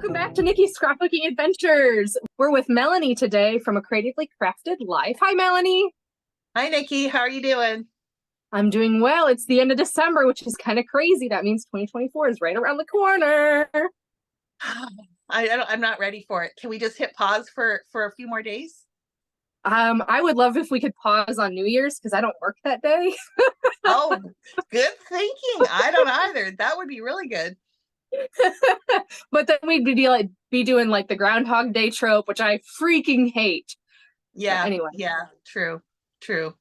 Welcome back to Nikki's Scrapbooking Adventures. We're with Melanie today from A Creatively Crafted Life. Hi, Melanie. Hi, Nikki. How are you doing? I'm doing well. It's the end of December, which is kind of crazy. That means 2024 is right around the corner. I'm not ready for it. Can we just hit pause for a few more days? I would love if we could pause on New Year's because I don't work that day. Oh, good thinking. I don't either. That would be really good. But then we'd be doing like the Groundhog Day trope, which I freaking hate. So Yeah, anyway. yeah, true, true.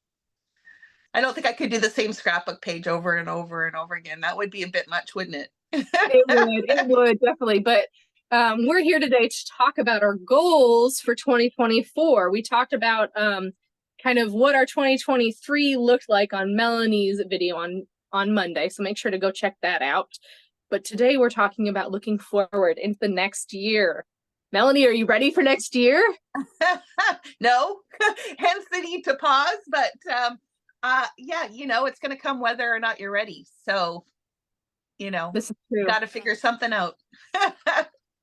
I don't think I could do the same scrapbook page over and over and over again. That would be a bit much, wouldn't it? It would definitely. But we're here today to talk about our goals for 2024. We talked about kind of what our 2023 looked like on Melanie's video on Monday. So make sure to go check that out. But today we're talking about looking forward into the next year. Melanie, are you ready for next year? No, hence the need to pause. But yeah, it's going to come whether or not you're ready. So, This is true. got to figure something out.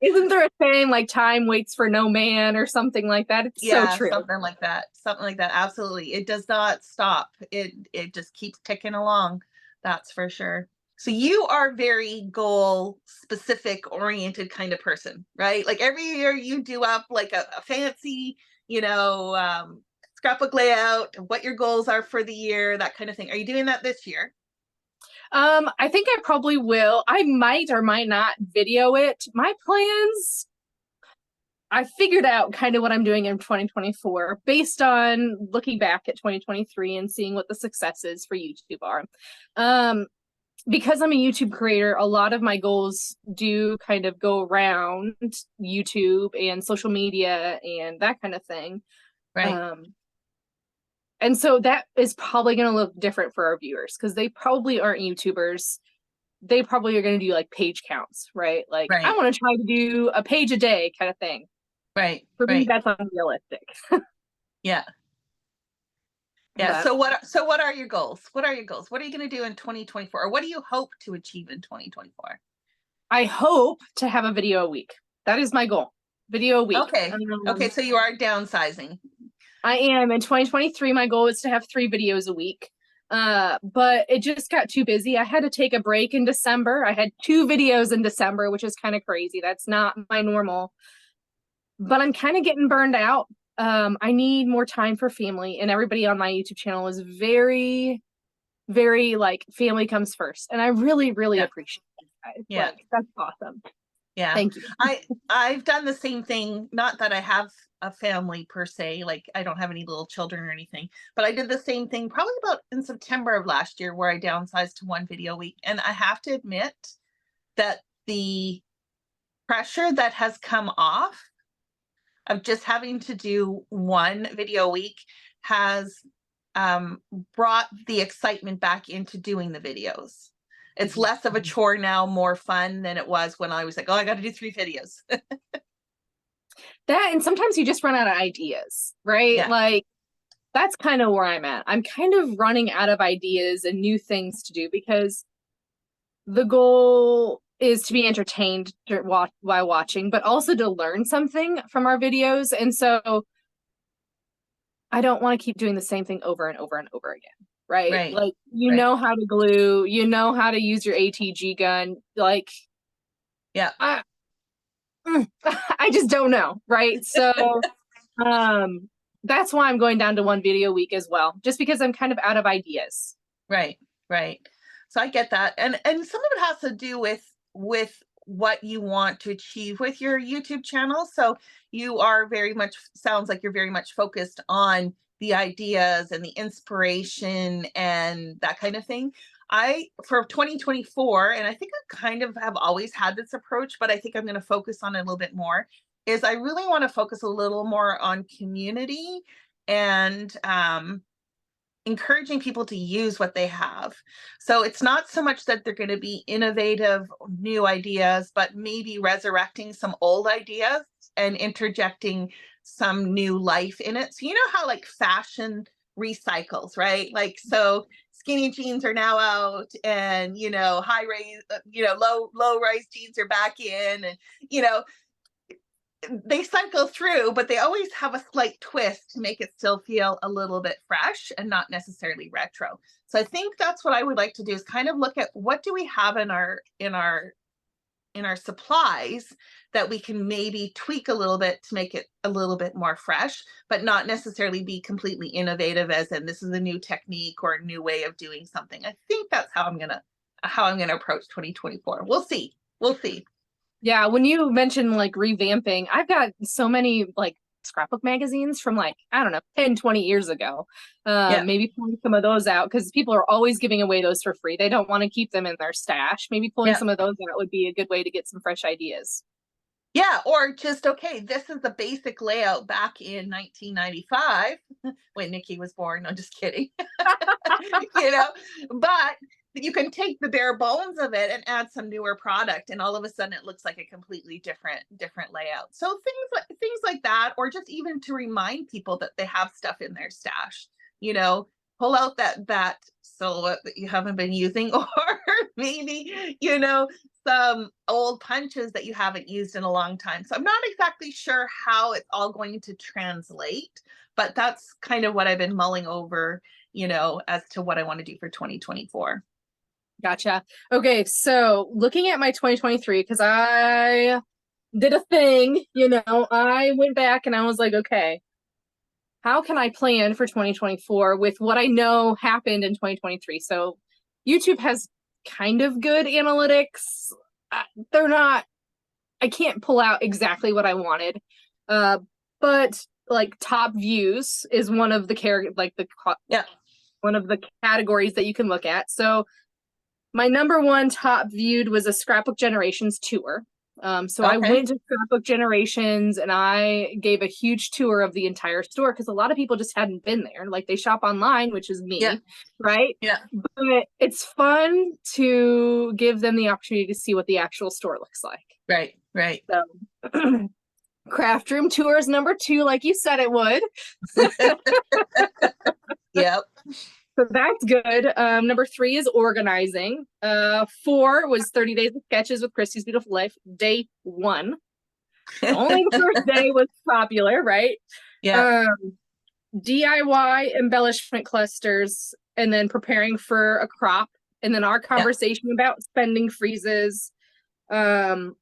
Isn't there a saying like time waits for no man or something like that? It's so true. Something like that. Something like that. Absolutely. It does not stop. It just keeps ticking along. That's for sure. So you are very goal specific oriented kind of person, right? Like every year you do up like a fancy, scrapbook layout, what your goals are for the year, that kind of thing. Are you doing that this year? I think I probably will. I might or might not video it. My plans, I figured out kind of what I'm doing in 2024 based on looking back at 2023 and seeing what the successes for YouTube are. Because I'm a YouTube creator, a lot of my goals do kind of go around YouTube and social media and that kind of thing. Right. And so that is probably going to look different for our viewers because they probably aren't YouTubers. They probably are going to do like page counts, right? Like I want to try to do a page a day kind of thing. Right. For me, that's unrealistic. Yeah. Yeah. So what are your goals? What are your goals? What are you going to do in 2024? Or what do you hope to achieve in 2024? I hope to have a video a week. That is my goal. Video a week. Okay. Okay. So you are downsizing. I am. In 2023, my goal is to have 3 videos a week. But it just got too busy. I had to take a break in December. I had 2 videos in December, which is kind of crazy. That's not my normal. But I'm kind of getting burned out. I need more time for family, and everybody on my YouTube channel is very, very like family comes first. And I really, really appreciate that. Yeah. Like, that's awesome. Yeah. Thank you. I've done the same thing. Not that I have a family per se, like I don't have any little children or anything, but I did the same thing probably about in September of last year where I downsized to 1 video a week. And I have to admit that the pressure that has come off of just having to do 1 video a week has brought the excitement back into doing the videos. It's less of a chore now, more fun than it was when I was like, oh, I got to do 3 videos. That, and sometimes you just run out of ideas, right? Yeah. Like that's kind of where I'm at. I'm kind of running out of ideas and new things to do because the goal is to be entertained while watching, but also to learn something from our videos. And so I don't want to keep doing the same thing over and over and over again, right? Like, you know how to glue, you know how to use your ATG gun. Like, yeah, I just don't know, right? So that's why I'm going down to 1 video a week as well, just because I'm kind of out of ideas. Right. So I get that. And some of it has to do with what you want to achieve with your YouTube channel. So you are sounds like you're very much focused on the ideas and the inspiration and that kind of thing. For 2024, and I think I kind of have always had this approach, but I think I'm going to focus on it a little bit more, is I really want to focus a little more on community and encouraging people to use what they have. So it's not so much that they're going to be innovative, new ideas, but maybe resurrecting some old ideas and interjecting some new life in it. So you know how like fashion recycles, right? Like, so skinny jeans are now out and, low rise jeans are back in, and, they cycle through, but they always have a slight twist to make it still feel a little bit fresh and not necessarily retro. So I think that's what I would like to do, is kind of look at what do we have in our supplies that we can maybe tweak a little bit to make it a little bit more fresh, but not necessarily be completely innovative as in this is a new technique or a new way of doing something. I think that's how I'm gonna approach 2024. We'll see. We'll see. Yeah, when you mentioned like revamping, I've got so many like scrapbook magazines from like, I don't know, 10, 20 years ago. Yeah. Maybe pulling some of those out because people are always giving away those for free. They don't want to keep them in their stash. Maybe pulling Yeah. some of those out would be a good way to get some fresh ideas. Yeah, or just okay, this is the basic layout back in 1995 when Nikki was born. I'm just kidding. you know, but you can take the bare bones of it and add some newer product, and all of a sudden it looks like a completely different layout. So things like that, or just even to remind people that they have stuff in their stash. You know, pull out that silhouette that you haven't been using, or maybe some old punches that you haven't used in a long time. So I'm not exactly sure how it's all going to translate, but that's kind of what I've been mulling over, as to what I want to do for 2024. Gotcha. Okay, so looking at my 2023, because I did a thing, I went back and I was like, okay, how can I plan for 2024 with what I know happened in 2023? So YouTube has kind of good analytics. They're not, I can't pull out exactly what I wanted. But like top views is one of the one of the categories that you can look at. So my number one top viewed was a Scrapbook Generations tour. So I went to Scrapbook Generations and I gave a huge tour of the entire store because a lot of people just hadn't been there. Like they shop online, which is me, right? Yeah. But it's fun to give them the opportunity to see what the actual store looks like. Right. So craft room tours number 2, like you said it would. Yep. So that's good. Number 3 is organizing. 4 was 30 Days of Sketches with Christy's Beautiful Life, day 1. Only the first day was popular, right? Yeah. DIY embellishment clusters, and then preparing for a crop, and then our conversation about spending freezes. 30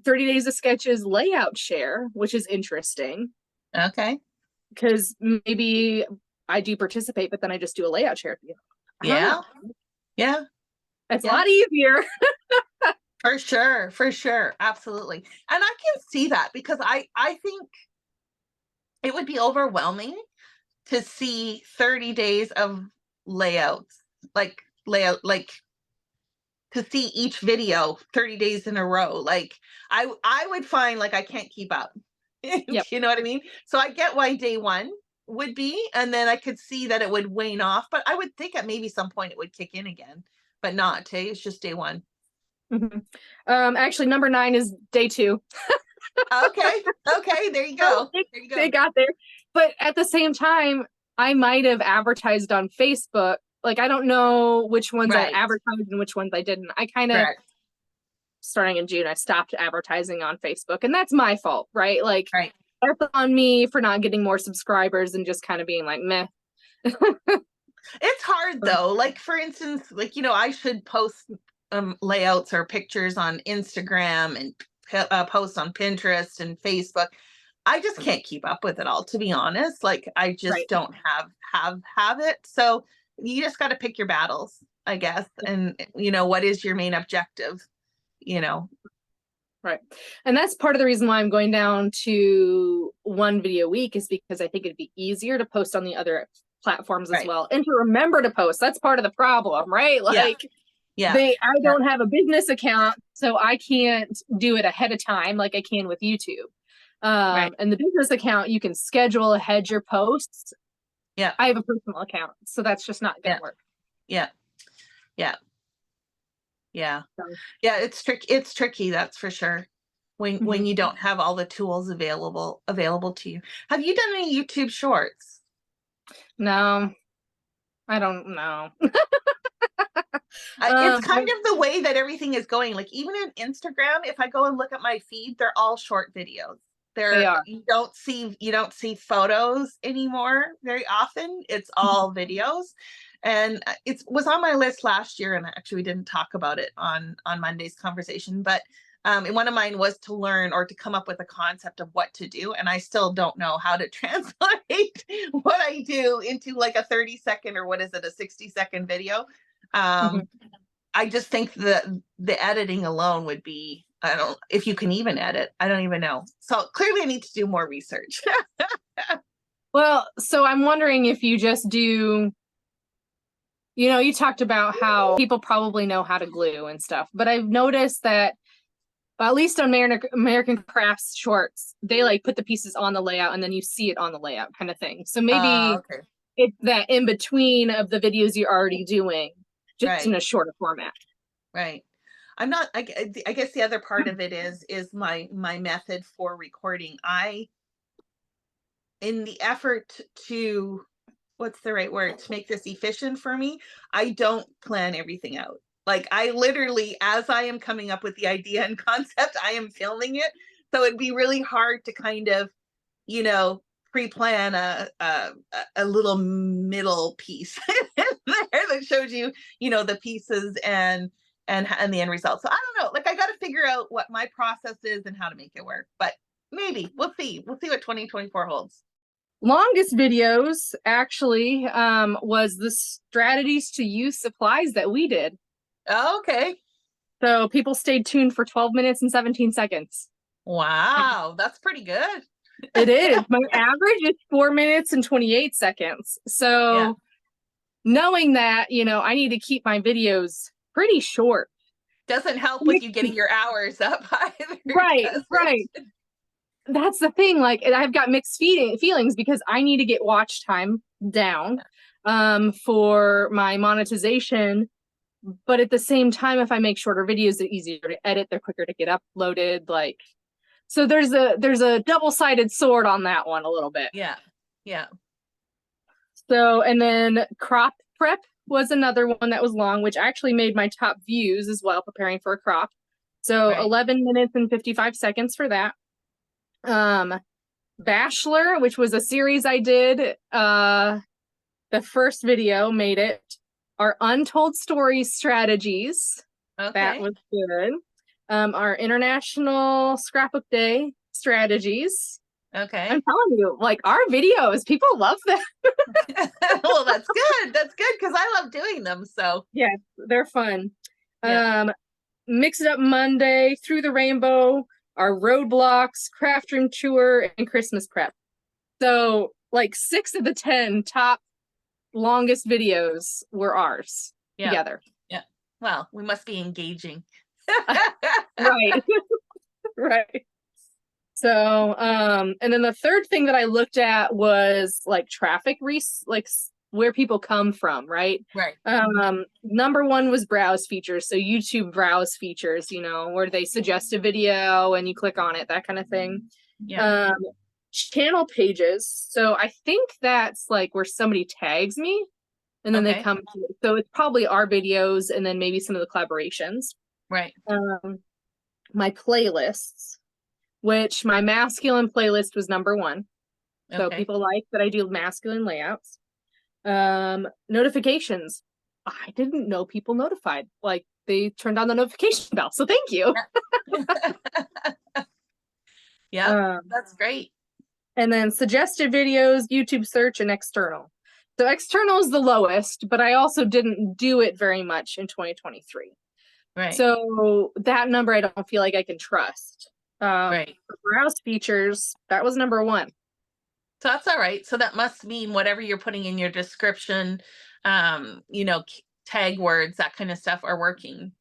Days of Sketches layout share, which is interesting. Okay. Because maybe I do participate, but then I just do a layout share. Yeah. It's a lot easier. For sure. Absolutely. And I can see that because I think it would be overwhelming to see 30 days of layouts, like to see each video 30 days in a row. Like I would find like I can't keep up. Yep. You know what I mean? So I get why day 1 would be, and then I could see that it would wane off, but I would think at maybe some point it would kick in again, but not today. It's just day 1. Mm-hmm. Actually, number 9 is day 2. Okay, there you go. They got there. But at the same time, I might have advertised on Facebook. Like, I don't know which ones I advertised and which ones I didn't. I kind of, starting in June, I stopped advertising on Facebook, and that's my fault, right? Like, that's on me for not getting more subscribers and just kind of being like, meh. It's hard though. Like, for instance, like, I should post layouts or pictures on Instagram and post on Pinterest and Facebook. I just can't keep up with it all, to be honest. Like, I just don't have it. So you just got to pick your battles, I guess. And what is your main objective? Right. And that's part of the reason why I'm going down to 1 video a week, is because I think it'd be easier to post on the other platforms as well. And to remember to post. That's part of the problem, right? Like, I don't have a business account, so I can't do it ahead of time like I can with YouTube. And the business account, you can schedule ahead your posts. Yeah. I have a personal account, so that's just not going to work. Yeah. It's tricky, that's for sure. When you don't have all the tools available to you. Have you done any YouTube shorts? No, I don't know. It's kind of the way that everything is going. Like, even in Instagram, if I go and look at my feed, they're all short videos. They are. You don't see photos anymore very often. It's all videos. And it was on my list last year, and actually we didn't talk about it on Monday's conversation, but and one of mine was to learn or to come up with a concept of what to do. And I still don't know how to translate what I do into like a 30-second, or what is it, a 60-second video. I just think the editing alone would be, if you can even edit, I don't even know. So clearly I need to do more research. Well, so I'm wondering if you just do, you talked about how people probably know how to glue and stuff, but I've noticed that at least on American Crafts shorts, they like put the pieces on the layout and then you see it on the layout kind of thing. So maybe Okay. it's that in between of the videos you're already doing, just Right. in a shorter format. Right. I'm not, I guess the other part of it is my method for recording. In the effort to, what's the right word, to make this efficient for me, I don't plan everything out. Like, I literally, as I am coming up with the idea and concept, I am filming it. So it'd be really hard to kind of, pre-plan a little middle piece there that shows you, the pieces and the end result. So I don't know. Like, I got to figure out what my process is and how to make it work. But maybe we'll see. We'll see what 2024 holds. Longest videos actually was the strategies to use supplies that we did. Oh, okay. So people stayed tuned for 12 minutes and 17 seconds. Wow, that's pretty good. It is. My average is 4 minutes and 28 seconds. So Yeah. knowing that, I need to keep my videos pretty short. Doesn't help with you getting your hours up either. Right, right. That's the thing. Like, I've got mixed feelings because I need to get watch time down for my monetization. But at the same time, if I make shorter videos, they're easier to edit, they're quicker to get uploaded. Like, so there's a double-sided sword on that one a little bit. Yeah. Yeah. So, and then crop prep was another one that was long, which actually made my top views as well, preparing for a crop. So Right. 11 minutes and 55 seconds for that. Bachelor, which was a series I did, the first video made it. Our untold stories strategies, Okay. that was good. Our international scrapbook day strategies. Okay. I'm telling you, like, our videos, people love them. Well, that's good. That's good, because I love doing them. So Yeah, they're fun. yeah. Mix It Up Monday, Through the Rainbow, our roadblocks, craft room tour, and Christmas prep. So like 6 of the 10 top longest videos were ours together. Yeah. Well, we must be engaging. Right. Right. So, and then the third thing that I looked at was like traffic like where people come from, right? Right. Number one was browse features. So YouTube browse features, where they suggest a video and you click on it, that kind of thing. Yeah. Channel pages. So I think that's like where somebody tags me and then they Okay. come to it. So it's probably our videos and then maybe some of the collaborations. Right. My playlists, which my masculine playlist was number one. So Okay. people like that I do masculine layouts. Notifications. I didn't know people notified. Like, they turned on the notification bell. So thank you. Yeah, that's great. And then suggested videos, YouTube search, and external. So external is the lowest, but I also didn't do it very much in 2023. Right. So that number I don't feel like I can trust. Right. Browse features, that was number one. So that's all right. So that must mean whatever you're putting in your description, tag words, that kind of stuff are working.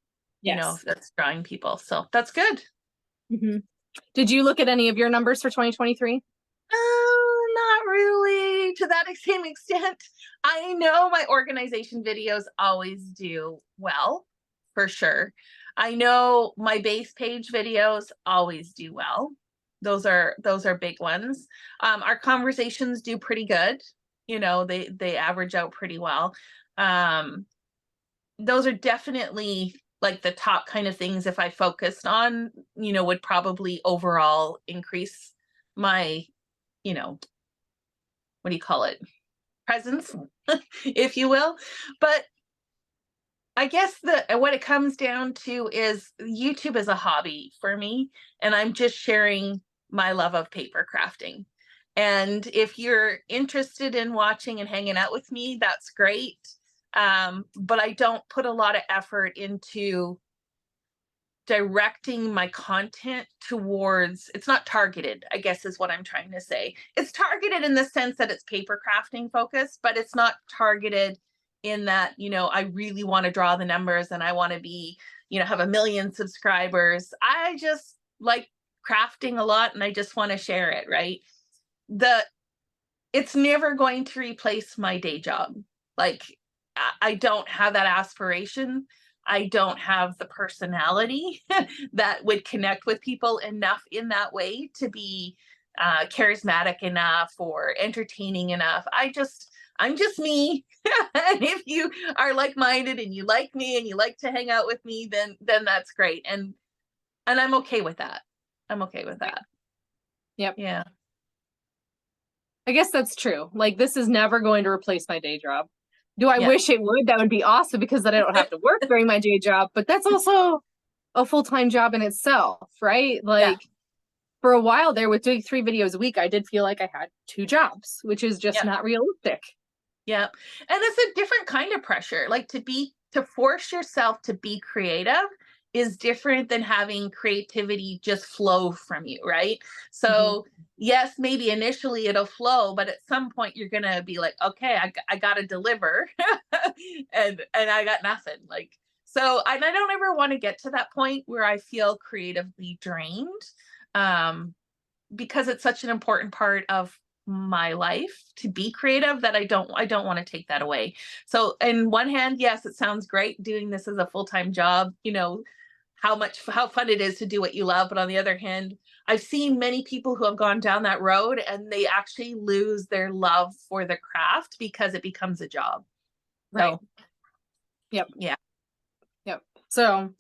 Yes. That's drawing people. So that's good. Mm-hmm. Did you look at any of your numbers for 2023? Not really to that same extent. I know my organization videos always do well, for sure. I know my base page videos always do well. Those are big ones. Our conversations do pretty good. They average out pretty well. Those are definitely like the top kind of things, if I focused on, would probably overall increase my, you know, what do you call it? Presence, if you will. But I guess what it comes down to is YouTube is a hobby for me, and I'm just sharing my love of paper crafting. And if you're interested in watching and hanging out with me, that's great. But I don't put a lot of effort into directing my content towards, it's not targeted, I guess is what I'm trying to say. It's targeted in the sense that it's paper crafting focused, but it's not targeted in that, I really want to draw the numbers and I want to be, have 1 million subscribers. I just like crafting a lot and I just want to share it, right? It's never going to replace my day job. Like, I don't have that aspiration. I don't have the personality that would connect with people enough in that way to be charismatic enough or entertaining enough. I'm just me. And if you are like-minded and you like me and you like to hang out with me, then that's great. And I'm okay with that. I'm okay with that. Yep. Yeah. I guess that's true. Like, this is never going to replace my day job. Do I wish it would? That would be awesome because then I don't have to work during my day job, but that's also a full-time job in itself, right? Like, for a while there with doing 3 videos a week, I did feel like I had 2 jobs, which is just not realistic. Yeah. And it's a different kind of pressure. Like, to force yourself to be creative is different than having creativity just flow from you, right? So yes, maybe initially it'll flow, but at some point you're gonna be like, okay, I gotta deliver, and I got nothing. Like, so I don't ever want to get to that point where I feel creatively drained, because it's such an important part of my life to be creative that I don't want to take that away. So in one hand, yes, it sounds great doing this as a full-time job, how fun it is to do what you love. But on the other hand, I've seen many people who have gone down that road and they actually lose their love for the craft because it becomes a job. Right. So, yep. Yeah. Yep. So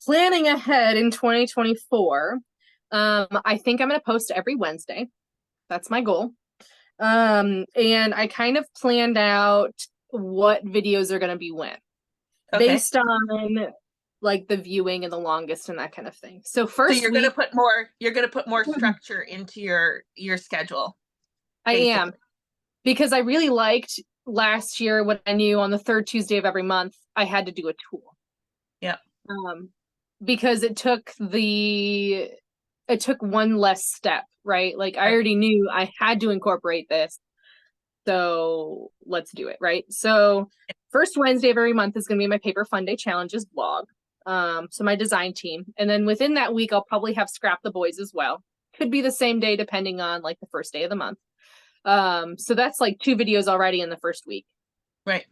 planning ahead in 2024, I think I'm going to post every Wednesday. That's my goal. And I kind of planned out what videos are going to be when, based on like the viewing and the longest and that kind of thing. So first, you're going to put more structure into your schedule. I am, because I really liked last year when I knew on the 3rd Tuesday of every month I had to do a tool. Yeah. Because it took one less step, right? Like, I already knew I had to incorporate this. So let's do it, right? So first Wednesday of every month is going to be my Paper Fun Day Challenges vlog. So my design team. And then within that week, I'll probably have Scrap the Boys as well. Could be the same day, depending on like the first day of the month. So that's like 2 videos already in the first week. Right.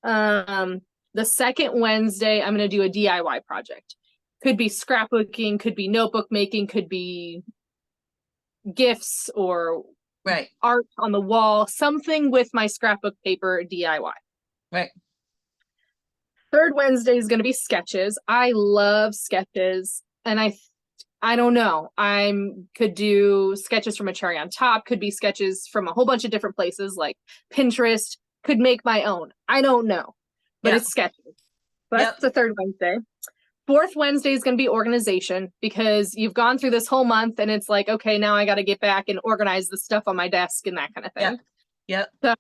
The second Wednesday, I'm going to do a DIY project. Could be scrapbooking, could be notebook making, could be gifts or art on the wall, something with my scrapbook paper DIY. Right. Third Wednesday is going to be sketches. I love sketches, and I don't know. Could do sketches from a cherry on top, could be sketches from a whole bunch of different places like Pinterest, could make my own. I don't know, but it's sketches. So that's the third Wednesday. Fourth Wednesday is going to be organization, because you've gone through this whole month and it's like, okay, now I got to get back and organize the stuff on my desk and that kind of thing. Yeah. So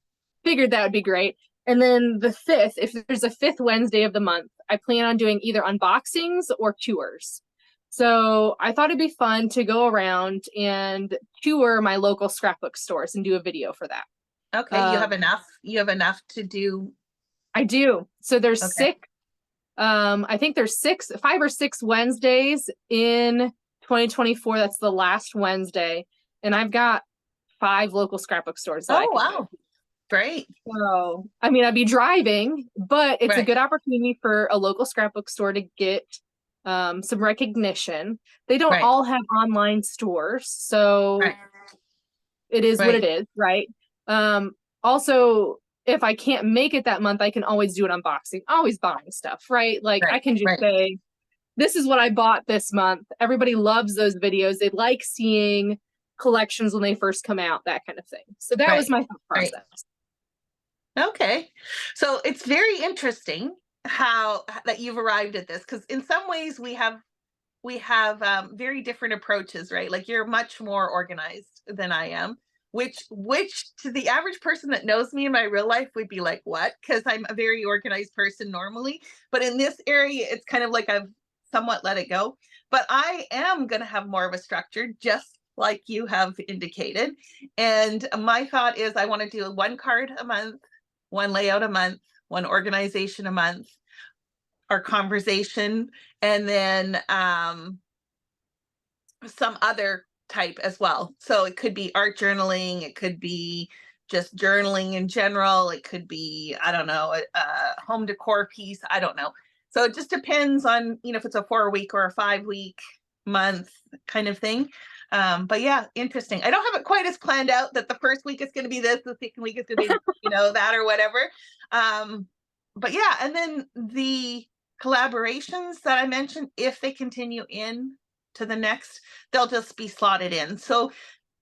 figured that would be great. And then the 5th, if there's a 5th Wednesday of the month, I plan on doing either unboxings or tours. So I thought it'd be fun to go around and tour my local scrapbook stores and do a video for that. Okay. You have enough to do. I do. So there's 6. I think there's 5 or 6 Wednesdays in 2024. That's the last Wednesday. And I've got 5 local scrapbook stores. Oh, wow. Great. So, I mean, I'd be driving, but it's a good opportunity for a local scrapbook store to get some recognition. They don't all have online stores, so it is what it is, right? Also, if I can't make it that month, I can always do an unboxing, always buying stuff, right? Like, I can just say, this is what I bought this month. Everybody loves those videos. They like seeing collections when they first come out, that kind of thing. So that was my thought Right. process. Okay. So it's very interesting how that you've arrived at this, because in some ways we have very different approaches, right? Like you're much more organized than I am, which to the average person that knows me in my real life would be like, what? Because I'm a very organized person normally, but in this area, it's kind of like I've somewhat let it go. But I am going to have more of a structure, just like you have indicated. And my thought is I want to do one card a month, one layout a month, one organization a month, our conversation, and then some other type as well. So it could be art journaling, it could be just journaling in general, it could be, I don't know, a home decor piece, I don't know. So it just depends on, you know, if it's a 4-week or a 5-week month kind of thing. But yeah, interesting. I don't have it quite as planned out that the first week is going to be this, the second week is going to be, you know, that or whatever. But yeah, and then the collaborations that I mentioned, if they continue in to the next, they'll just be slotted in. So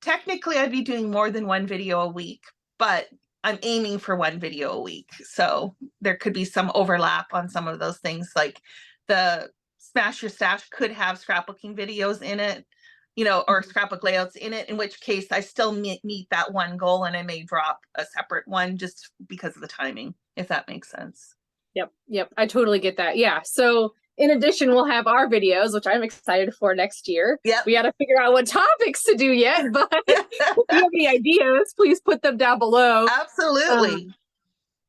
technically I'd be doing more than one video a week, but I'm aiming for one video a week. So there could be some overlap on some of those things, like the Smash Your Stash could have scrapbooking videos in it, you know, or scrapbook layouts in it, in which case I still meet that one goal, and I may drop a separate one just because of the timing, if that makes sense. Yep. I totally get that. Yeah. So in addition, we'll have our videos, which I'm excited for next year. Yep. We got to figure out what topics to do yet, but if you have any ideas, please put them down below. Absolutely.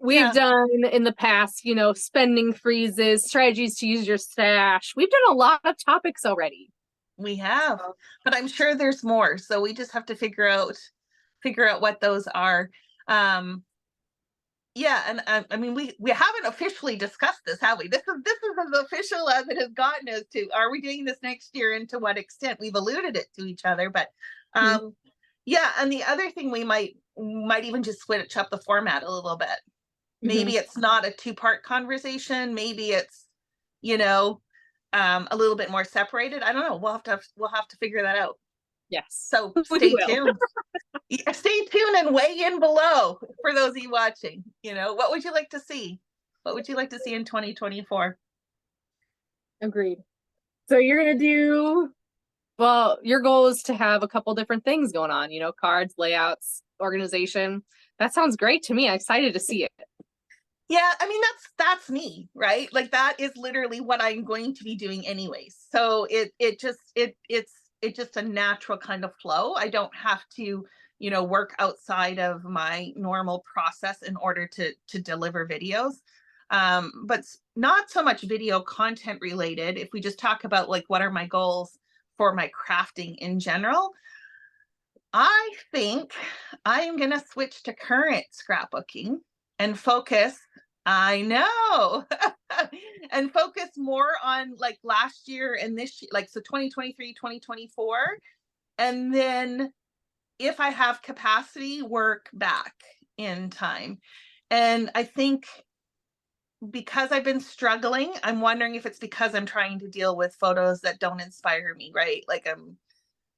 We've done in the past, you know, spending freezes, strategies to use your stash. We've done a lot of topics already. We have, but I'm sure there's more. So we just have to figure out what those are. Yeah, and I mean, we haven't officially discussed this, have we? This is as official as it has gotten as to, are we doing this next year and to what extent? We've alluded it to each other, but yeah. And the other thing we might even just switch up the format a little bit. Maybe it's not a 2-part conversation. Maybe it's, you know, a little bit more separated. I don't know. We'll have to figure that out. Yes. So stay tuned. Stay tuned and weigh in below for those of you watching. You know, what would you like to see? What would you like to see in 2024? Agreed. So you're going to do, well, your goal is to have a couple different things going on, you know, cards, layouts, organization. That sounds great to me. I'm excited to see it. Yeah, I mean, that's me, right? Like that is literally what I'm going to be doing anyways. So it's just a natural kind of flow. I don't have to, you know, work outside of my normal process in order to deliver videos. But not so much video content related. If we just talk about like what are my goals for my crafting in general, I think I am going to switch to current scrapbooking and focus. I know. And focus more on like last year and this year, like so 2023, 2024. And then if I have capacity, work back in time. And I think because I've been struggling, I'm wondering if it's because I'm trying to deal with photos that don't inspire me, right?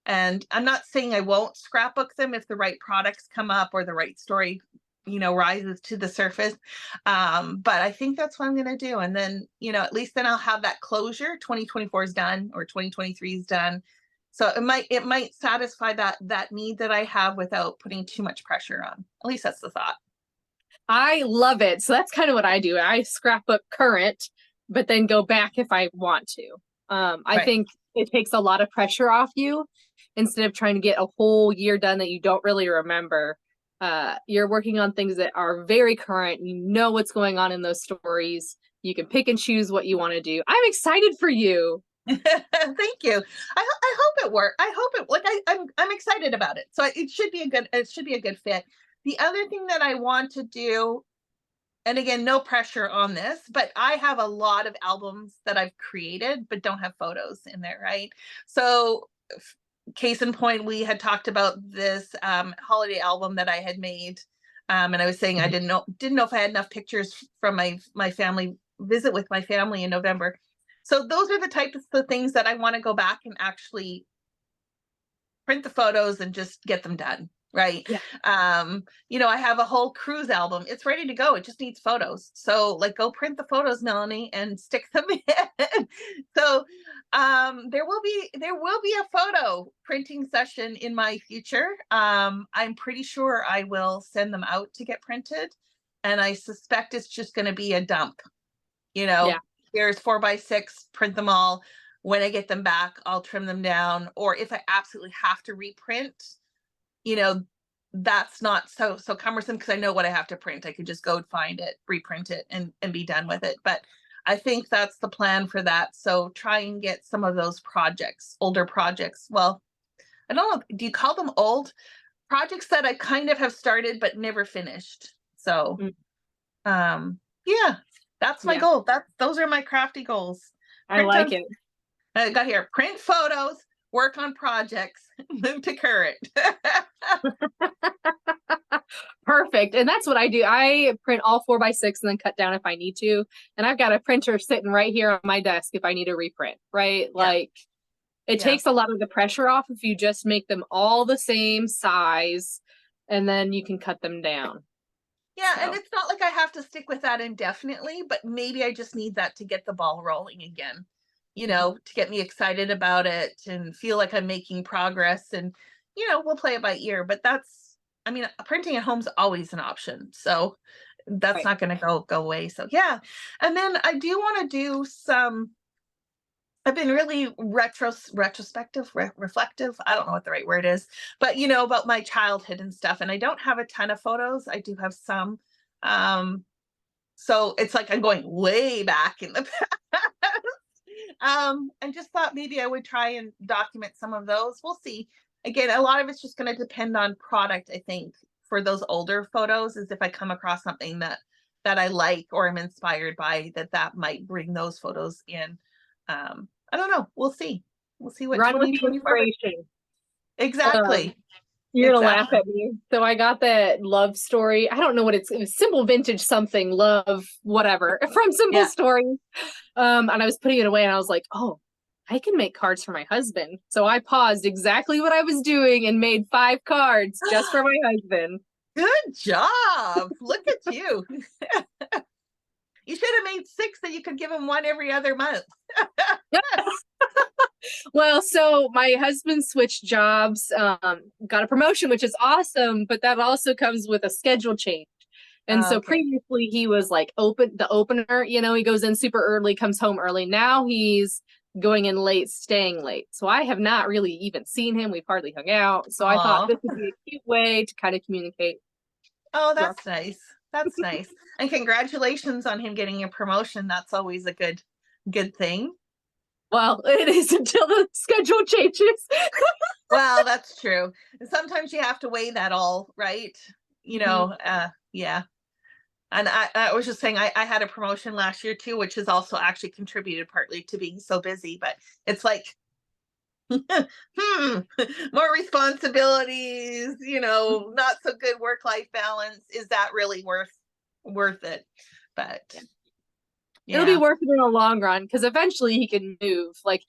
And I'm not saying I won't scrapbook them if the right products come up or the right story, you know, rises to the surface. But I think that's what I'm going to do. And then, you know, at least then I'll have that closure. 2024 is done or 2023 is done. So it might satisfy that need that I have without putting too much pressure on. At least that's the thought. I love it. So that's kind of what I do. I scrapbook current, but then go back if I want to. I think it takes a lot of pressure off you instead of trying to get a whole year done that you don't really remember. You're working on things that are very current. You know what's going on in those stories. You can pick and choose what you want to do. I'm excited for you. Thank you. I hope it works. I hope it like I'm excited about it. So it should be a good fit. The other thing that I want to do, and again, no pressure on this, but I have a lot of albums that I've created but don't have photos in there, right? So case in point, we had talked about this holiday album that I had made. And I was saying I didn't know if I had enough pictures from my family visit with my family in November. So those are the types of things that I want to go back and actually print the photos and just get them done. Right. Yeah. I have a whole cruise album. It's ready to go. It just needs photos. So like go print the photos, Melanie, and stick them in. So there will be a photo printing session in my future. I'm pretty sure I will send them out to get printed. And I suspect it's just going to be a dump. Yeah. Here's 4x6, print them all. When I get them back, I'll trim them down. Or if I absolutely have to reprint, that's not so cumbersome because I know what I have to print. I could just go find it, reprint it, and be done with it. But I think that's the plan for that. So try and get some of those projects, older projects. Well, I don't know. Do you call them old projects that I kind of have started but never finished? So, yeah, that's my goal. Those are my crafty goals. I like it. I got here. Print photos, work on projects, move to current. Perfect. And that's what I do. I print all 4x6 and then cut down if I need to. And I've got a printer sitting right here on my desk if I need a reprint, right? Yeah. Like it takes a lot of the pressure off if you just make them all the same size and then you can cut them down. Yeah, so. And it's not like I have to stick with that indefinitely, but maybe I just need that to get the ball rolling again, to get me excited about it and feel like I'm making progress. And, we'll play it by ear. But printing at home is always an option. So that's not going to go away. So, yeah. And then I do want to do some, I've been really reflective. I don't know what the right word is, but about my childhood and stuff. And I don't have a ton of photos. I do have some. So it's like I'm going way back in the past. And just thought maybe I would try and document some of those. We'll see. Again, a lot of it's just going to depend on product. I think for those older photos is if I come across something that I like or am inspired by, that might bring those photos in. I don't know. We'll see. We'll see what 2024. Exactly. You're gonna laugh at me. So I got that love story. I don't know what it was, Simple Vintage something, love, whatever, from Simple Stories. And I was putting it away and I was like, oh, I can make cards for my husband. So I paused exactly what I was doing and made 5 cards just for my husband. Good job. Look at you. You should have made 6 that you could give him one every other month. Well, so my husband switched jobs, got a promotion, which is awesome, but that also comes with a schedule change. And so previously he was like the opener, he goes in super early, comes home early. Now he's going in late, staying late. So I have not really even seen him. We've hardly hung out. So I thought this would be a cute way to kind of communicate. Oh, that's nice. That's nice. And congratulations on him getting a promotion. That's always a good thing. Well, it is until the schedule changes. Well, that's true. Sometimes you have to weigh that all, right? Yeah. And I was just saying, I had a promotion last year too, which has also actually contributed partly to being so busy, but it's like, more responsibilities, not so good work-life balance. Is that really worth it? But it'll be worth it in the long run because eventually he can move. Like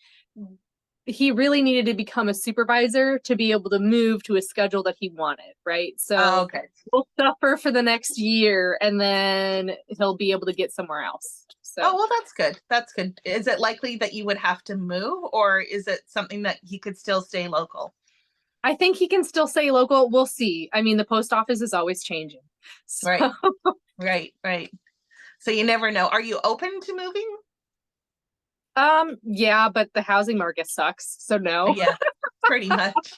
he really needed to become a supervisor to be able to move to a schedule that he wanted, right? So we'll suffer for the next year and then he'll be able to get somewhere else. So. Oh, well, that's good. That's good. Is it likely that you would have to move or is it something that he could still stay local? I think he can still stay local. We'll see. I mean, the post office is always changing. So. Right. So you never know. Are you open to moving? Yeah, but the housing market sucks. So no. Yeah, pretty much.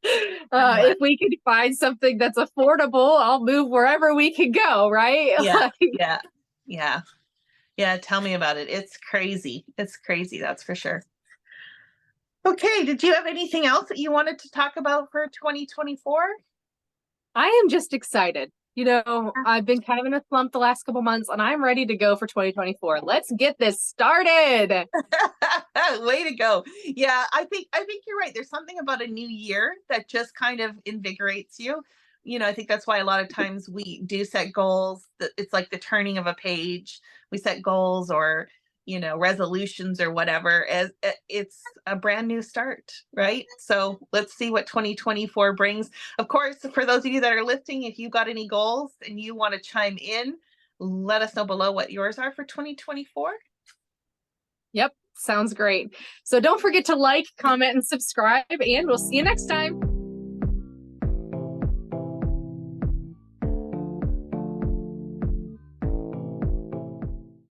If we could find something that's affordable, I'll move wherever we can go, right? Yeah. Tell me about it. It's crazy. That's for sure. Okay. Did you have anything else that you wanted to talk about for 2024? I am just excited. I've been kind of in a slump the last couple months and I'm ready to go for 2024. Let's get this started. Way to go. Yeah, I think you're right. There's something about a new year that just kind of invigorates you. I think that's why a lot of times we do set goals. It's like the turning of a page. We set goals or, resolutions or whatever, as it's a brand new start, right? So let's see what 2024 brings. Of course, for those of you that are listening, if you've got any goals and you want to chime in, let us know below what yours are for 2024. Yep, sounds great. So don't forget to like, comment, and subscribe, and we'll see you next time.